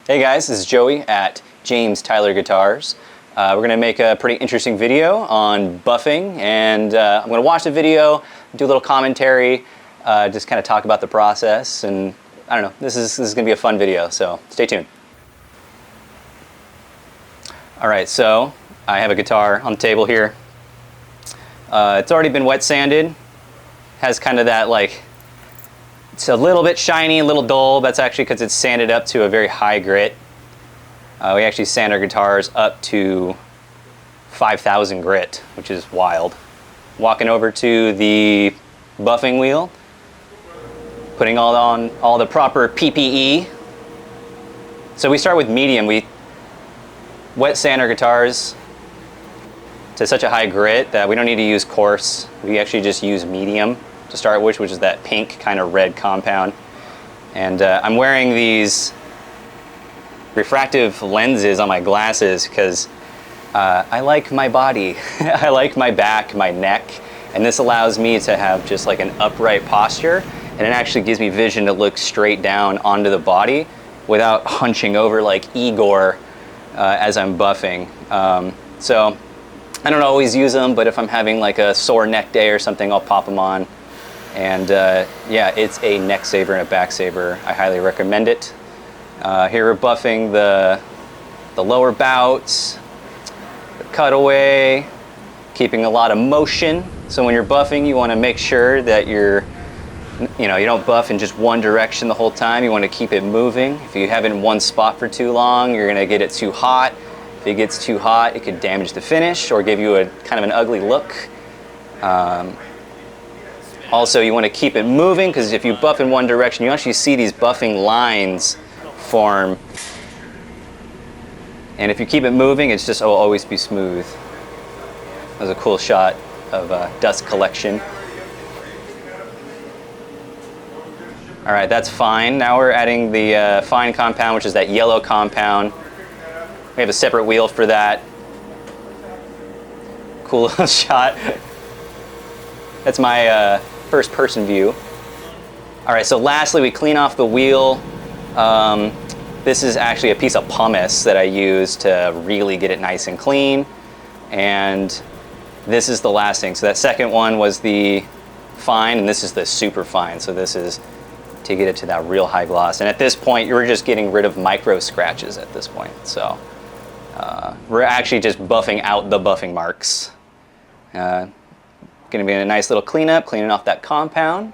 Hey guys, this is Joey at James Tyler Guitars. We're going to make a pretty interesting video on buffing, and I'm going to watch the video, do a little commentary, just kind of talk about the process, and I don't know, this is going to be a fun video, so stay tuned. Alright, so I have a guitar on the table here. It's already been wet sanded, has kind of that like, it's a little bit shiny, a little dull. That's actually because it's sanded up to a very high grit. We actually sand our guitars up to 5,000 grit, which is wild. Walking over to the buffing wheel, putting on all the proper PPE. So we start with medium. We wet sand our guitars to such a high grit that we don't need to use coarse. We actually just use medium to start with, which is that pink kind of red compound. And I'm wearing these refractive lenses on my glasses because I like my body. I like my back, my neck, and this allows me to have just like an upright posture, and it actually gives me vision to look straight down onto the body without hunching over like Igor as I'm buffing. So I don't always use them, but if I'm having like a sore neck day or something, I'll pop them on. And yeah, it's a neck saver and a back saver. I highly recommend it. Here we're buffing the lower bouts, the cutaway, keeping a lot of motion. So when you're buffing, you want to make sure that you don't buff in just one direction the whole time. You want to keep it moving. If you have it in one spot for too long, you're going to get it too hot. If it gets too hot, it could damage the finish or give you a kind of an ugly look. Also, you want to keep it moving because if you buff in one direction, you actually see these buffing lines form. And if you keep it moving, it's just, it'll always be smooth. That was a cool shot of dust collection. All right, that's fine. Now we're adding the fine compound, which is that yellow compound. We have a separate wheel for that. Cool little shot. That's my first person view. All right, so lastly, we clean off the wheel. This is actually a piece of pumice that I use to really get it nice and clean. And this is the last thing. So that second one was the fine, and this is the super fine. So this is to get it to that real high gloss. And at this point, you're just getting rid of micro scratches at this point. So we're actually just buffing out the buffing marks. Going to be a nice little cleanup, cleaning off that compound.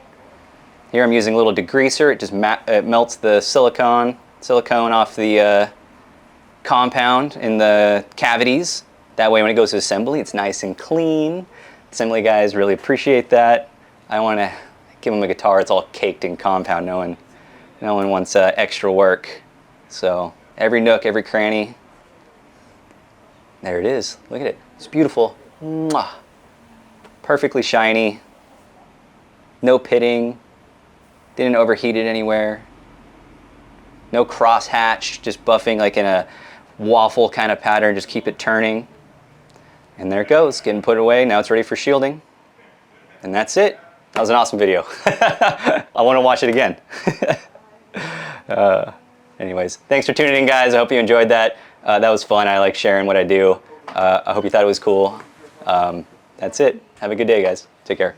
Here I'm using a little degreaser. It just it melts the silicone off the compound in the cavities. That way when it goes to assembly, it's nice and clean. Assembly guys really appreciate that. I want to give them a guitar. It's all caked in compound. No one wants extra work. So every nook, every cranny. There it is. Look at it. It's beautiful. Mwah. Perfectly shiny, no pitting, didn't overheat it anywhere, no cross hatch, just buffing like in a waffle kind of pattern, just keep it turning. And there it goes, getting put away. Now it's ready for shielding. And that's it. That was an awesome video. I want to watch it again. Anyways, thanks for tuning in, guys. I hope you enjoyed that. That was fun. I like sharing what I do. I hope you thought it was cool. That's it. Have a good day, guys. Take care.